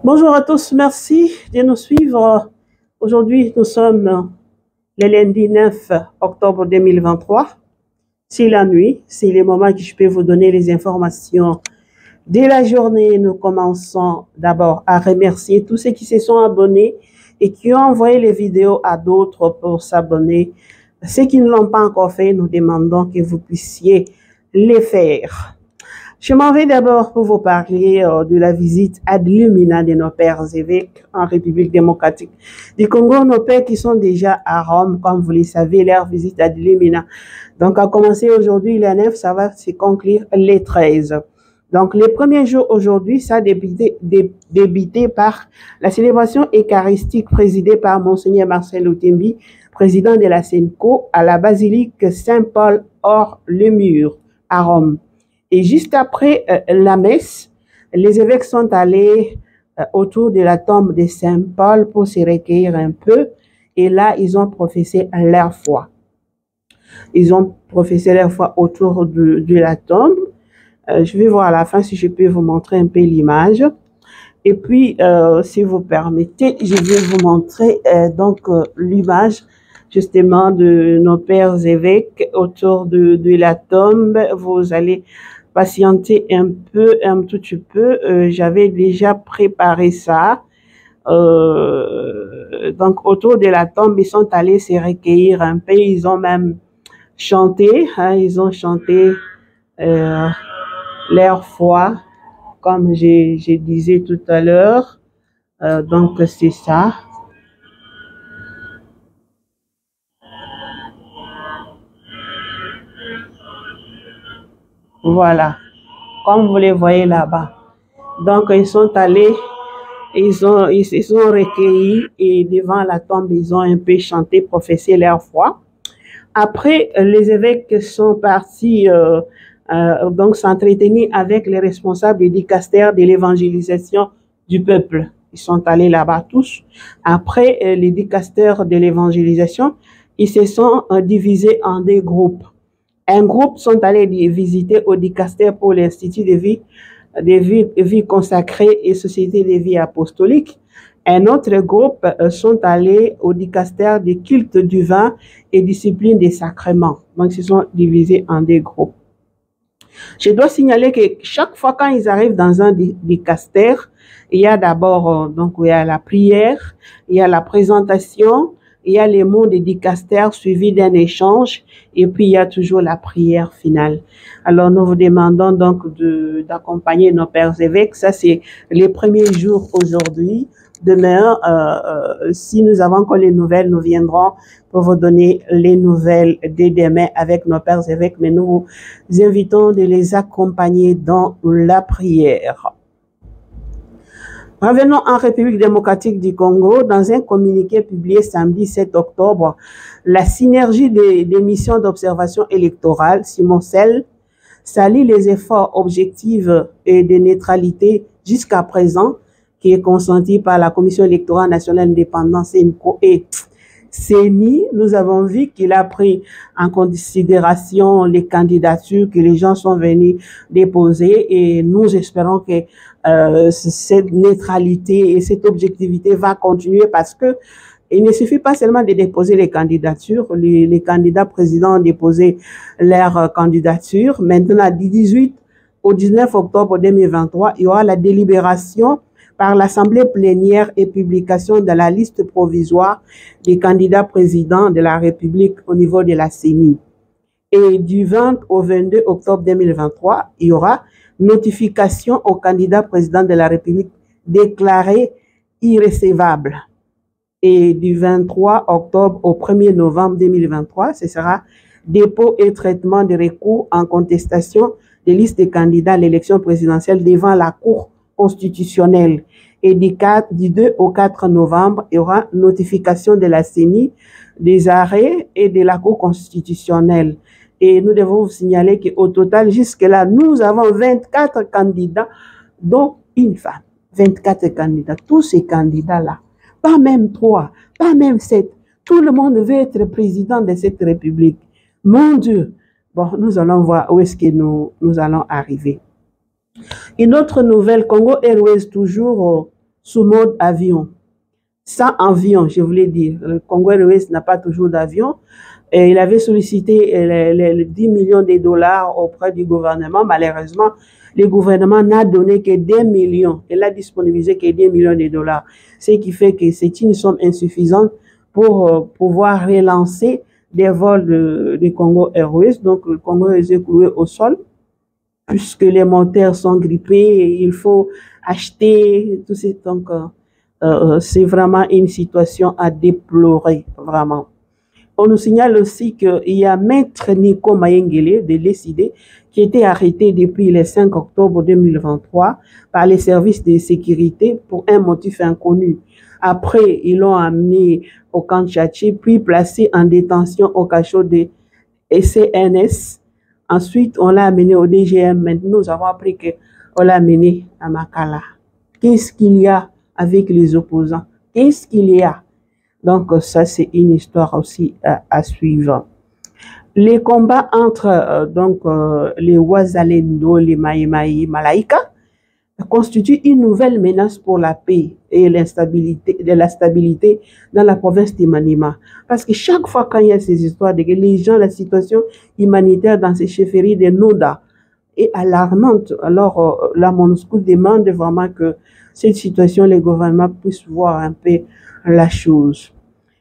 Bonjour à tous, merci de nous suivre. Aujourd'hui, nous sommes le lundi 9 octobre 2023. C'est la nuit, c'est le moment que je peux vous donner les informations de la journée. Nous commençons d'abord à remercier tous ceux qui se sont abonnés et qui ont envoyé les vidéos à d'autres pour s'abonner. Ceux qui ne l'ont pas encore fait, nous demandons que vous puissiez les faire. Je m'en vais d'abord pour vous parler de la visite ad lumina de nos pères évêques en République démocratique du Congo. Nos pères qui sont déjà à Rome, comme vous le savez, leur visite ad lumina. Donc, à commencer aujourd'hui, le 9, ça va se conclure les 13. Donc, les premiers jours aujourd'hui, ça a débuté par la célébration eucharistique présidée par Monseigneur Marcel Otembi, président de la SENCO, à la basilique Saint-Paul hors le mur à Rome. Et juste après la messe, les évêques sont allés autour de la tombe de Saint-Paul pour se recueillir un peu. Et là, ils ont professé leur foi. Ils ont professé leur foi autour de la tombe. Je vais voir à la fin si je peux vous montrer un peu l'image. Et puis, si vous permettez, je vais vous montrer l'image justement de nos pères évêques autour de la tombe. Vous allez patienter un tout petit peu. J'avais déjà préparé ça. Donc, autour de la tombe, ils sont allés se recueillir un peu. Ils ont même chanté. Ils ont chanté leur foi, comme je disais tout à l'heure. Donc, c'est ça. Voilà, comme vous les voyez là-bas. Donc, ils sont allés, ils se sont recueillis et devant la tombe, ils ont un peu chanté, professé leur foi. Après, les évêques sont partis donc s'entretenir avec les responsables des dicastères de l'évangélisation du peuple. Ils sont allés là-bas tous. Après, les dicastères de l'évangélisation, ils se sont divisés en deux groupes. Un groupe sont allés visiter au dicastère pour l'Institut de vie consacrée et Société de vie apostolique. Un autre groupe sont allés au dicastère de culte du vin et discipline des sacrements. Donc, ils sont divisés en deux groupes. Je dois signaler que chaque fois quand ils arrivent dans un dicastère, il y a d'abord il y a la prière, il y a la présentation, il y a les mots des dicastères suivis d'un échange et puis il y a toujours la prière finale. Alors nous vous demandons donc d'accompagner nos pères évêques. Ça c'est les premiers jours aujourd'hui. Demain, si nous avons encore les nouvelles, nous viendrons pour vous donner les nouvelles dès demain avec nos pères évêques, mais nous vous invitons de les accompagner dans la prière. Revenons en République démocratique du Congo. Dans un communiqué publié samedi 7 octobre, la synergie des missions d'observation électorale, Simon-Cell, salue les efforts objectifs et de neutralité jusqu'à présent qui est consenti par la Commission électorale nationale indépendante (CENCO) et CENI. Nous avons vu qu'il a pris en considération les candidatures que les gens sont venus déposer et nous espérons que cette neutralité et cette objectivité va continuer parce que il ne suffit pas seulement de déposer les candidatures. Les candidats présidents ont déposé leur candidature. Maintenant, du 18 au 19 octobre 2023, il y aura la délibération par l'Assemblée plénière et publication de la liste provisoire des candidats présidents de la République au niveau de la CENI. Et du 20 au 22 octobre 2023, il y aura notification aux candidats présidents de la République déclarés irrécevables. Et du 23 octobre au 1er novembre 2023, ce sera dépôt et traitement de recours en contestation des listes de candidats à l'élection présidentielle devant la Cour constitutionnelle. Et du 2 au 4 novembre, il y aura notification de la CENI, des arrêts et de la Cour constitutionnelle. Et nous devons vous signaler qu'au total, jusque-là, nous avons 24 candidats, dont une femme. 24 candidats. Tous ces candidats-là, pas même 3, pas même 7. Tout le monde veut être président de cette République. Mon Dieu! Bon, nous allons voir où est-ce que nous allons arriver. Une autre nouvelle, Congo Airways toujours sous mode avion. Sans avion, je voulais dire. Le Congo Airways n'a pas toujours d'avion. Et il avait sollicité les 10 millions de dollars auprès du gouvernement. Malheureusement, le gouvernement n'a donné que 2 millions. Il a disponibilisé que 2 millions de dollars. Ce qui fait que c'est une somme insuffisante pour pouvoir relancer des vols de Congo Airways. Donc, le Congo Airways est cloué au sol, puisque les moteurs sont grippés. Il faut acheter tout ces. Donc, c'est vraiment une situation à déplorer, vraiment. On nous signale aussi qu'il y a Maître Nico Mayengele de l'ECD qui a été arrêté depuis le 5 octobre 2023 par les services de sécurité pour un motif inconnu. Après, ils l'ont amené au camp Tchatché, puis placé en détention au cachot de CNS. Ensuite, on l'a amené au DGM. Maintenant, nous avons appris qu'on l'a amené à Makala. Qu'est-ce qu'il y a avec les opposants? Qu'est-ce qu'il y a? Donc, ça, c'est une histoire aussi à suivre. Les combats entre les Wazalendo, les Maïmaï, Malaïka constituent une nouvelle menace pour la paix et la stabilité dans la province de Maniema. Parce que chaque fois qu'il y a ces histoires, les gens, la situation humanitaire dans ces chefferies de Noda est alarmante. Alors, la MONUSCO demande vraiment que cette situation, les gouvernements puissent voir un peu la chose.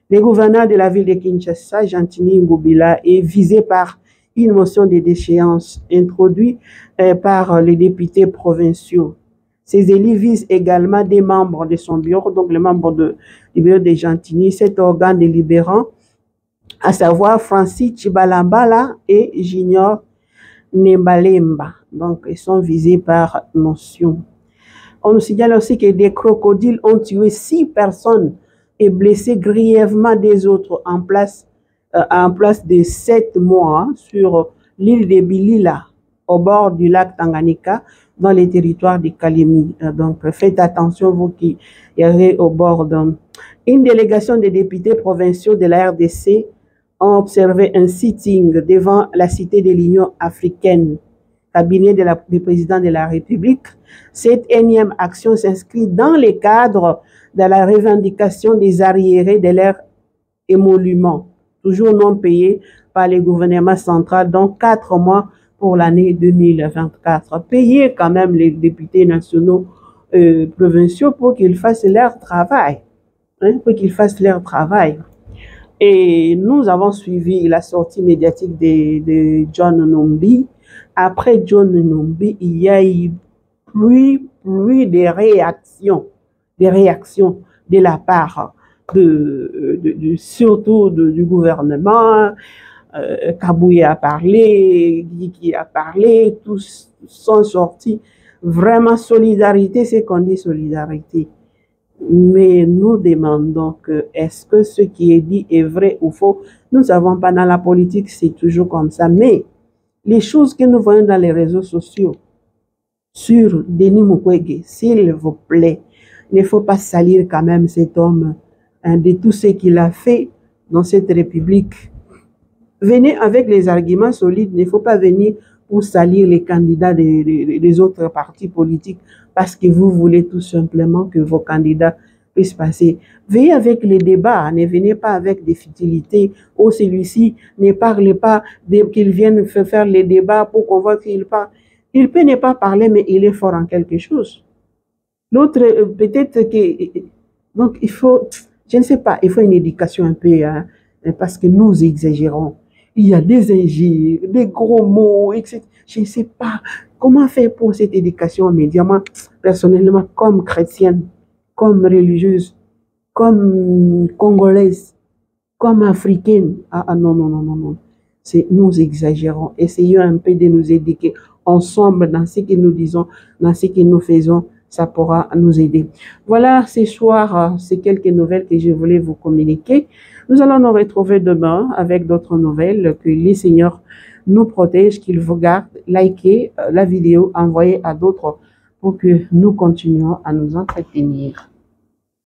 Le gouverneur de la ville de Kinshasa, Gentini Ngobila, est visé par une motion de déchéance introduite par les députés provinciaux. Ces élus visent également des membres de son bureau, donc les membres du bureau de Gentini, cet organe délibérant, à savoir Francis Chibalambala et Junior Nembalemba. Donc, ils sont visés par motion. On nous signale aussi que des crocodiles ont tué 6 personnes et blessé grièvement des autres en place de 7 mois sur l'île de Bilila, au bord du lac Tanganyika, dans les territoires de Kalemi. Donc, faites attention, vous qui irez au bord. Une délégation des députés provinciaux de la RDC ont observé un sitting devant la cité de l'Union africaine, cabinet du président de la République. Cette énième action s'inscrit dans le cadre de la revendication des arriérés de leurs émoluments, toujours non payés par le gouvernement central, donc 4 mois pour l'année 2024. Payez quand même les députés nationaux provinciaux pour qu'ils fassent leur travail. Pour qu'ils fassent leur travail. Et nous avons suivi la sortie médiatique de John Numbi. Après John Numbi, il y a eu plus de réactions de la part surtout du gouvernement. Kabouye a parlé, Guigui a parlé, tous sont sortis. Vraiment, solidarité, c'est qu'on dit solidarité. Mais nous demandons que, est-ce que ce qui est dit est vrai ou faux? Nous ne savons pas, dans la politique, c'est toujours comme ça. Mais les choses que nous voyons dans les réseaux sociaux, sur Denis Mukwege, s'il vous plaît, il ne faut pas salir quand même cet homme de tout ce qu'il a fait dans cette République. Venez avec les arguments solides, il ne faut pas venir pour salir les candidats des autres partis politiques parce que vous voulez tout simplement que vos candidats puissent passer. Veillez avec les débats, ne venez pas avec des futilités. Oh, celui-ci ne parle pas, qu'il vienne faire les débats pour qu'on voit qu'il parle. Il peut ne pas parler, mais il est fort en quelque chose. L'autre, peut-être que... Donc, il faut, je ne sais pas, il faut une éducation un peu, hein, parce que nous exagérons. Il y a des injures, des gros mots, etc. Je ne sais pas comment faire pour cette éducation médialement, personnellement, comme chrétienne, comme religieuse, comme congolaise, comme africaine. Ah non, non, non, non, non. Nous exagérons. Essayons un peu de nous éduquer ensemble dans ce que nous disons, dans ce que nous faisons. Ça pourra nous aider. Voilà, ce soir, c'est quelques nouvelles que je voulais vous communiquer. Nous allons nous retrouver demain avec d'autres nouvelles. Que les Seigneurs nous protègent, qu'ils vous gardent. Likez la vidéo, envoyez à d'autres pour que nous continuions à nous entretenir.